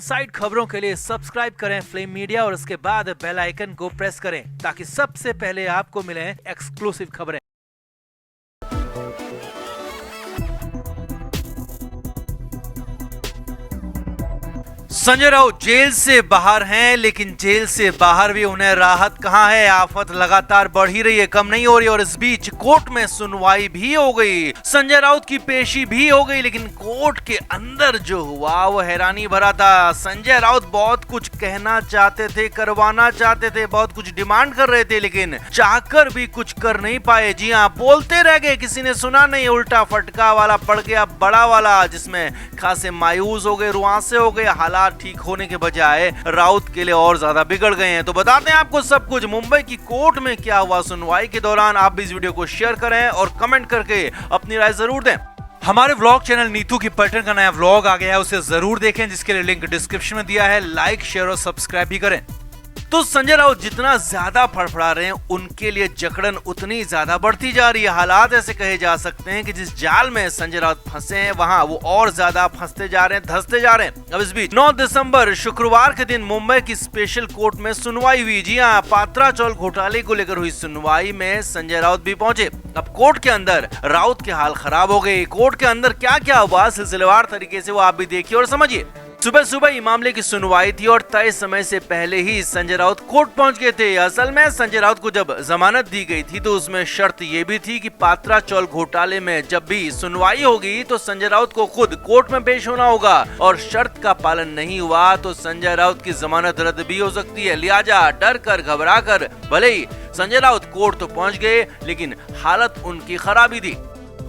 Side खबरों के लिए सब्सक्राइब करें फ्लेम मीडिया और उसके बाद बेल आइकन को प्रेस करें ताकि सबसे पहले आपको मिले एक्सक्लूसिव खबरें। संजय राउत जेल से बाहर हैं, लेकिन जेल से बाहर भी उन्हें राहत कहां है। आफत लगातार बढ़ ही रही है, कम नहीं हो रही। और इस बीच कोर्ट में सुनवाई भी हो गई, संजय राउत की पेशी भी हो गई, लेकिन कोर्ट के अंदर जो हुआ वो हैरानी भरा था। संजय राउत बहुत कुछ कहना चाहते थे, करवाना चाहते थे, बहुत कुछ डिमांड कर रहे थे, लेकिन चाहकर भी कुछ कर नहीं पाए। जी हाँ, बोलते रह गए, किसी ने सुना नहीं। उल्टा फटका वाला पड़ गया बड़ा वाला, जिसमें खासे मायूस हो गए, रुआंसे हो गए। हालात ठीक होने के बजाय राउत के लिए और ज्यादा बिगड़ गए हैं। तो बताते हैं आपको सब कुछ, मुंबई की कोर्ट में क्या हुआ सुनवाई के दौरान। आप भी इस वीडियो को शेयर करें और कमेंट करके अपनी राय जरूर दें। हमारे व्लॉग चैनल नीतू की पैटर्न का नया व्लॉग आ गया है, उसे जरूर देखें, जिसके लिए लिंक डिस्क्रिप्शन में दिया है। लाइक, शेयर और सब्सक्राइब भी करें। तो संजय राउत जितना ज्यादा फड़फड़ा रहे हैं, उनके लिए जकड़न उतनी ज्यादा बढ़ती जा रही है। हालात ऐसे कहे जा सकते हैं कि जिस जाल में संजय राउत फंसे हैं, वहां वो और ज्यादा फंसते जा रहे हैं, धंसते जा रहे हैं। अब इस बीच 9 दिसंबर शुक्रवार के दिन मुंबई की स्पेशल कोर्ट में सुनवाई हुई। जी हाँ, पात्रा चौल घोटाले को लेकर हुई सुनवाई में संजय राउत भी पहुंचे। अब कोर्ट के अंदर राउत के हाल खराब हो गए। कोर्ट के अंदर क्या क्या हुआ सिलसिलेवार तरीके से वो आप भी देखिए और समझिए। सुबह सुबह मामले की सुनवाई थी और तय समय से पहले ही संजय राउत कोर्ट पहुंच गए थे। असल में संजय राउत को जब जमानत दी गई थी तो उसमें शर्त ये भी थी कि पात्रा चौल घोटाले में जब भी सुनवाई होगी तो संजय राउत को खुद कोर्ट में पेश होना होगा, और शर्त का पालन नहीं हुआ तो संजय राउत की जमानत रद्द भी हो सकती है। लिहाजा डर कर, घबरा कर भले ही संजय राउत कोर्ट तो पहुंच गए, लेकिन हालत उनकी खराबी थी।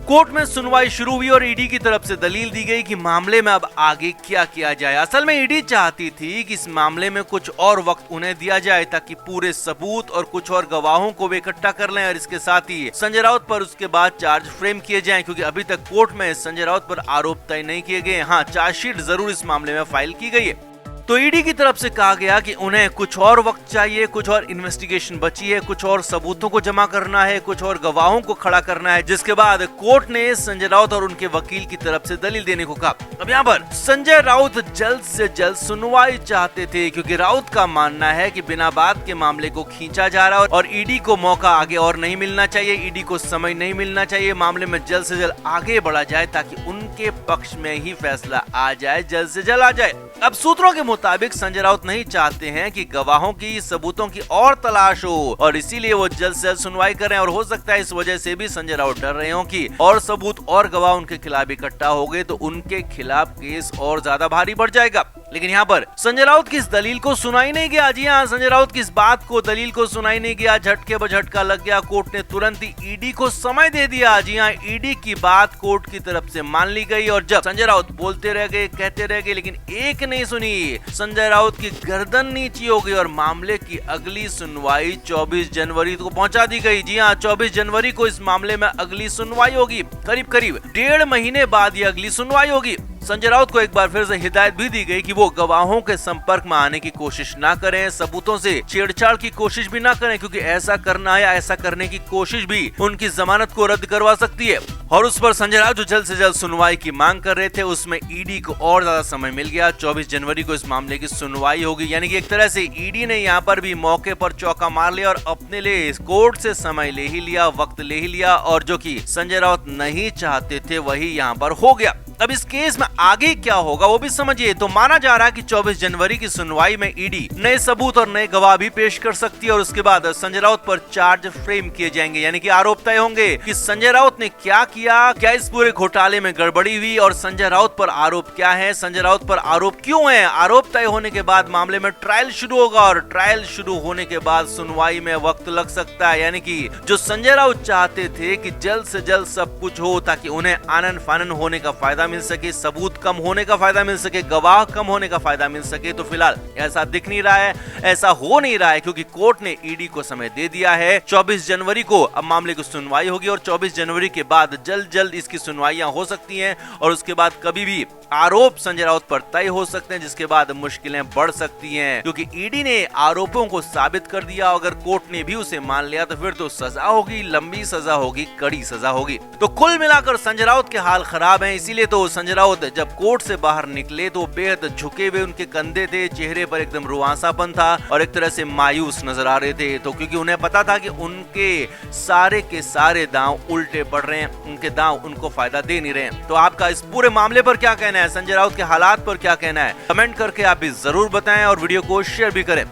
कोर्ट में सुनवाई शुरू हुई और ईडी की तरफ से दलील दी गई कि मामले में अब आगे क्या किया जाए। असल में ईडी चाहती थी कि इस मामले में कुछ और वक्त उन्हें दिया जाए ताकि पूरे सबूत और कुछ और गवाहों को वे इकट्ठा कर लें, और इसके साथ ही संजय राउत पर उसके बाद चार्ज फ्रेम किए जाएं, क्योंकि अभी तक कोर्ट में संजय राउत पर आरोप तय नहीं किए गए। हाँ, चार्जशीट जरूर इस मामले में फाइल की गई है। तो ईडी की तरफ से कहा गया कि उन्हें कुछ और वक्त चाहिए, कुछ और इन्वेस्टिगेशन बची है, कुछ और सबूतों को जमा करना है, कुछ और गवाहों को खड़ा करना है, जिसके बाद कोर्ट ने संजय राउत और उनके वकील की तरफ से दलील देने को कहा। अब यहाँ पर संजय राउत जल्द से जल्द सुनवाई चाहते थे, क्योंकि राउत का मानना है कि बिना बात के मामले को खींचा जा रहा है और ईडी को मौका आगे और नहीं मिलना चाहिए, ईडी को समय नहीं मिलना चाहिए। मामले में जल्द से जल्द आगे बढ़ा जाए ताकि उनके पक्ष में ही फैसला आ जाए, जल्द से जल्द आ जाए। अब सूत्रों के मुताबिक संजय राउत नहीं चाहते हैं कि गवाहों की, सबूतों की और तलाश हो, और इसीलिए वो जल्द से जल्द सुनवाई करें। और हो सकता है इस वजह से भी संजय राउत डर रहे हो कि और सबूत और गवाह उनके खिलाफ इकट्ठा हो गए तो उनके खिलाफ केस और ज्यादा भारी बढ़ जाएगा। लेकिन यहाँ पर संजय राउत की इस दलील को सुनाई नहीं गया। जी हाँ, संजय राउत की इस बात को, दलील को सुनाई नहीं गया। झटके ब झटका लग गया। कोर्ट ने तुरंत ही ईडी को समय दे दिया। जी हाँ, ईडी की बात कोर्ट की तरफ से मान ली गई, और जब संजय राउत बोलते रह गए, कहते रह गए, लेकिन एक नहीं सुनी। संजय राउत की गर्दन नीची हो गई और मामले की अगली सुनवाई 24 जनवरी को पहुंचा दी गई। जी हाँ, 24 जनवरी को इस मामले में अगली सुनवाई होगी। करीब करीब 1.5 महीने बाद ये अगली सुनवाई होगी। संजय राउत को एक बार फिर से हिदायत भी दी गई कि वो गवाहों के संपर्क में आने की कोशिश ना करें, सबूतों से छेड़छाड़ की कोशिश भी ना करें, क्योंकि ऐसा करना या ऐसा करने की कोशिश भी उनकी जमानत को रद्द करवा सकती है। और उस पर संजय राउत जो जल्द से जल्द सुनवाई की मांग कर रहे थे, उसमें ईडी को और ज्यादा समय मिल गया। 24 जनवरी को इस मामले की सुनवाई होगी। यानी कि एक तरह से ईडी ने यहाँ पर भी मौके पर चौका मार लिया और अपने लिए कोर्ट से समय ले ही लिया, वक्त ले ही लिया, और जो कि संजय राउत नहीं चाहते थे वही यहाँ पर हो गया। अब इस केस में आगे क्या होगा वो भी समझिए। तो माना जा रहा है कि 24 जनवरी की सुनवाई में ईडी नए सबूत और नए गवाह भी पेश कर सकती है, और उसके बाद संजय राउत पर चार्ज फ्रेम किए जाएंगे। यानी कि आरोप तय होंगे कि संजय राउत ने क्या किया, क्या इस पूरे घोटाले में गड़बड़ी हुई, और संजय राउत पर आरोप क्या है, संजय राउत पर आरोप क्यों है। आरोप तय होने के बाद मामले में ट्रायल शुरू होगा, और ट्रायल शुरू होने के बाद सुनवाई में वक्त लग सकता है। यानी कि जो संजय राउत चाहते थे कि जल्द से जल्द सब कुछ हो ताकि उन्हें आनन फानन होने का फायदा मिल सके, सबूत कम होने का फायदा मिल सके, गवाह कम होने का फायदा मिल सके, तो फिलहाल ऐसा दिख नहीं रहा है, ऐसा हो नहीं रहा है, क्योंकि कोर्ट ने ईडी को समय दे दिया है। 24 जनवरी को अब मामले की सुनवाई होगी, और 24 जनवरी के बाद जल्द जल्द इसकी सुनवाइयां हो सकती हैं, और उसके बाद कभी भी आरोप संजय राउत पर तय हो सकते हैं, जिसके बाद मुश्किलें बढ़ सकती हैं, क्योंकि ईडी ने आरोपों को साबित कर दिया। अगर कोर्ट ने भी उसे मान लिया तो फिर तो सजा होगी, लंबी सजा होगी, कड़ी सजा होगी। तो कुल मिलाकर संजय राउत के हाल खराब हैं, इसीलिए तो संजय राउत जब कोर्ट से बाहर निकले तो बेहद झुके हुए उनके कंधे थे, चेहरे पर एकदम रुआंसापन था और एक तरह से मायूस नजर आ रहे थे। तो क्योंकि उन्हें पता था कि उनके सारे के सारे दांव उल्टे पड़ रहे हैं, उनके दांव उनको फायदा दे नहीं रहे हैं। तो आपका इस पूरे मामले पर क्या कहना है, संजय राउत के हालात पर क्या कहना है, कमेंट करके आप भी जरूर बताएं और वीडियो को शेयर भी करें।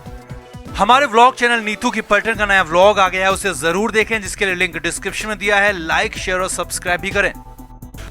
हमारे व्लॉग चैनल नीतू की पलटन का नया व्लॉग आ गया है, उसे जरूर देखें, जिसके लिए लिंक डिस्क्रिप्शन में दिया है। लाइक, शेयर और सब्सक्राइब भी करें।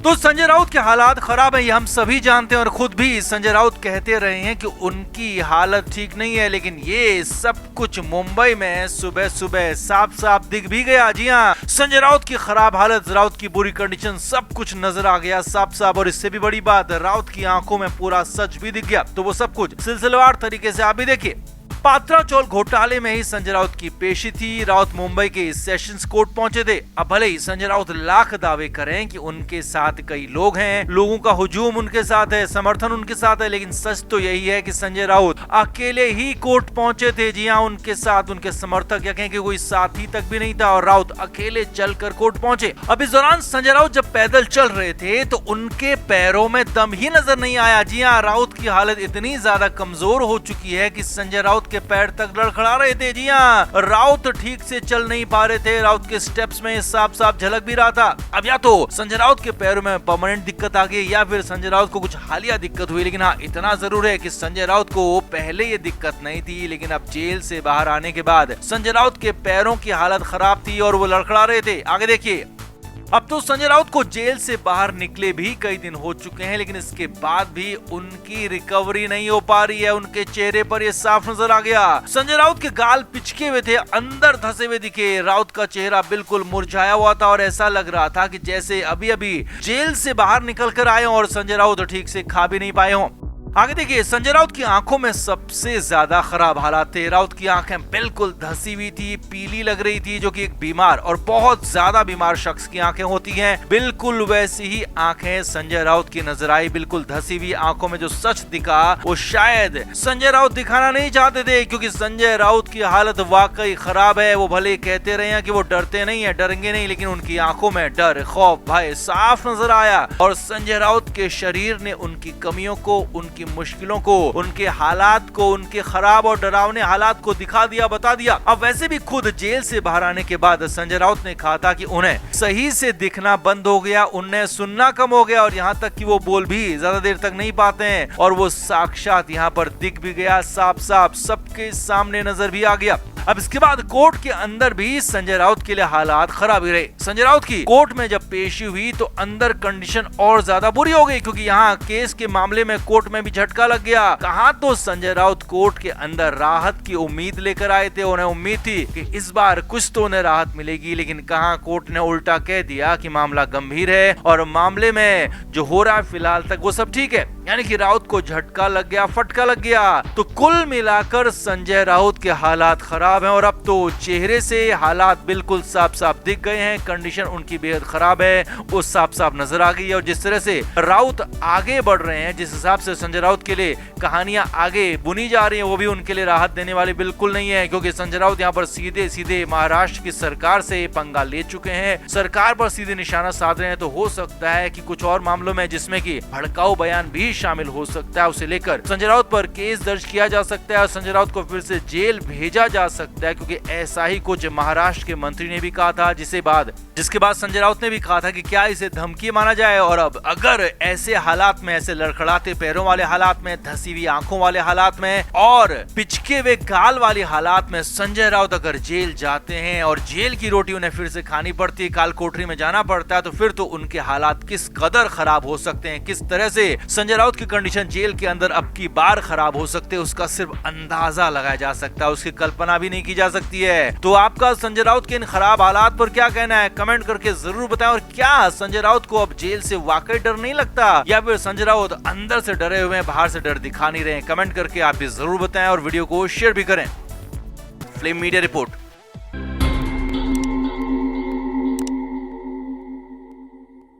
तो संजय राउत के हालात खराब है, ये हम सभी जानते हैं और खुद भी संजय राउत कहते रहे हैं कि उनकी हालत ठीक नहीं है। लेकिन ये सब कुछ मुंबई में सुबह सुबह साफ साफ दिख भी गया। जी हाँ, संजय राउत की खराब हालत, राउत की बुरी कंडीशन, सब कुछ नजर आ गया साफ साफ। और इससे भी बड़ी बात, राउत की आंखों में पूरा सच भी दिख गया। तो वो सब कुछ सिलसिलेवार तरीके से आप भी देखिए। पात्रा चौल घोटाले में ही संजय राउत की पेशी थी। राउत मुंबई के सेशंस कोर्ट पहुंचे थे। अब भले ही संजय राउत लाख दावे करें कि उनके साथ कई लोग हैं, लोगों का हुजूम उनके साथ है, समर्थन उनके साथ है, लेकिन सच तो यही है कि संजय राउत अकेले ही कोर्ट पहुंचे थे। जी हाँ, उनके साथ उनके समर्थक या कहें कि कोई साथी तक भी नहीं था और राउत अकेले चलकर कोर्ट पहुंचे। अब इस दौरान संजय राउत जब पैदल चल रहे थे तो उनके पैरों में दम ही नजर नहीं आया। जी हाँ, राउत की हालत इतनी ज्यादा कमजोर हो चुकी है कि संजय राउत के पैर तक लड़खड़ा रहे थे। जी हाँ, राउत ठीक से चल नहीं पा रहे थे। राउत के स्टेप्स में साफ साफ झलक भी रहा था। अब या तो संजय राउत के पैरों में परमानेंट दिक्कत आ गई या फिर संजय राउत को कुछ हालिया दिक्कत हुई। लेकिन हाँ, इतना जरूर है कि संजय राउत को पहले ये दिक्कत नहीं थी, लेकिन अब जेल से बाहर आने के बाद संजय राउत के पैरों की हालत खराब थी और वो लड़खड़ा रहे थे। आगे देखिए। अब तो संजय राउत को जेल से बाहर निकले भी कई दिन हो चुके हैं, लेकिन इसके बाद भी उनकी रिकवरी नहीं हो पा रही है। उनके चेहरे पर ये साफ नजर आ गया। संजय राउत के गाल पिचके हुए थे, अंदर धसे हुए दिखे। राउत का चेहरा बिल्कुल मुरझाया हुआ था और ऐसा लग रहा था कि जैसे अभी अभी जेल से बाहर निकल कर आए हों और संजय राउत ठीक से खा भी नहीं पाए हों। आगे देखिए। संजय राउत की आंखों में सबसे ज्यादा खराब हालात थे। राउत की आंखें बिल्कुल धसी हुई थी, पीली लग रही थी, जो कि एक बीमार और बहुत ज्यादा बीमार शख्स की आंखें होती हैं। बिल्कुल वैसी ही आंखें संजय राउत की नजर आई। बिल्कुल धसी हुई आंखों में जो सच दिखा वो शायद संजय राउत दिखाना नहीं चाहते थे, क्योंकि संजय राउत की हालत वाकई खराब है। वो भले कहते रहे हैं कि वो डरते नहीं है, डरेंगे नहीं, लेकिन उनकी आंखों में डर, खौफ, भय साफ नजर आया। और संजय राउत के शरीर ने उनकी कमियों को, उनकी मुश्किलों को, उनके हालात को, उनके खराब और डरावने हालात को दिखा दिया, बता दिया। अब वैसे भी खुद जेल से बाहर आने के बाद संजय राउत ने कहा था कि उन्हें सही से दिखना बंद हो गया, उन्हें सुनना कम हो गया और यहाँ तक कि वो बोल भी ज्यादा देर तक नहीं पाते हैं। और वो साक्षात यहाँ पर दिख भी गया, साफ साफ सबके सामने नजर भी आ गया। अब इसके बाद कोर्ट के अंदर भी संजय राउत के लिए हालात खराब ही रहे। संजय राउत की कोर्ट में जब पेशी हुई तो अंदर कंडीशन और ज्यादा बुरी हो गई, क्योंकि यहाँ केस के मामले में कोर्ट में भी झटका लग गया। कहाँ तो संजय राउत कोर्ट के अंदर राहत की उम्मीद लेकर आए थे, उन्हें उम्मीद थी कि इस बार कुछ तो उन्हें राहत मिलेगी, लेकिन कहाँ कोर्ट ने उल्टा कह दिया कि मामला गंभीर है और मामले में जो हो रहा है फिलहाल तक वो सब ठीक है। यानी कि राउत को झटका लग गया, फटका लग गया। तो कुल मिलाकर संजय राउत के हालात खराब हैं और अब तो चेहरे से हालात बिल्कुल साफ साफ दिख गए हैं। कंडीशन उनकी बेहद खराब है, वो साफ साफ नजर आ गई है। और जिस तरह से राउत आगे बढ़ रहे हैं, जिस हिसाब से संजय राउत के लिए कहानियां आगे बुनी जा रही हैं, वो भी उनके लिए राहत देने वाली बिल्कुल नहीं है। क्योंकि संजय राउत यहाँ पर सीधे सीधे महाराष्ट्र की सरकार से पंगा ले चुके हैं, सरकार पर सीधे निशाना साध रहे हैं। तो हो सकता है कि कुछ और मामलों में, जिसमें कि भड़काऊ बयान भी शामिल हो सकता है, उसे लेकर संजय राउत पर केस दर्ज किया जा सकता है और संजय राउत को फिर से जेल भेजा जा सकता है। क्योंकि ऐसा ही कुछ महाराष्ट्र के मंत्री ने भी कहा था, जिसके बाद संजय राउत ने भी कहा था कि क्या इसे धमकी माना जाए। और अब अगर ऐसे हालात में, ऐसे लड़खड़ाते पैरों वाले हालात में, धसी हुई आंखों वाले हालात में और पिचके हुए गाल वाली हालात में संजय राउत अगर जेल जाते हैं और जेल की रोटी उन्हें फिर से खानी पड़ती है, काल कोठरी में जाना पड़ता है, तो फिर तो उनके हालात किस कदर खराब हो सकते हैं, किस तरह से संजय राउत की कंडीशन जेल के अंदर अब की बार खराब हो सकते हैं, उसका सिर्फ अंदाजा लगाया जा सकता है, उसकी कल्पना भी नहीं की जा सकती है। तो आपका संजय राउत के इन खराब हालात पर क्या कहना है, कमेंट करके जरूर बताएं। और क्या संजय राउत को अब जेल से वाकई डर नहीं लगता, या फिर संजय राउत अंदर से डरे हुए हैं, बाहर से डर दिखा नहीं रहे? कमेंट करके आप भी जरूर बताएं और वीडियो को शेयर भी करें। Flame media report.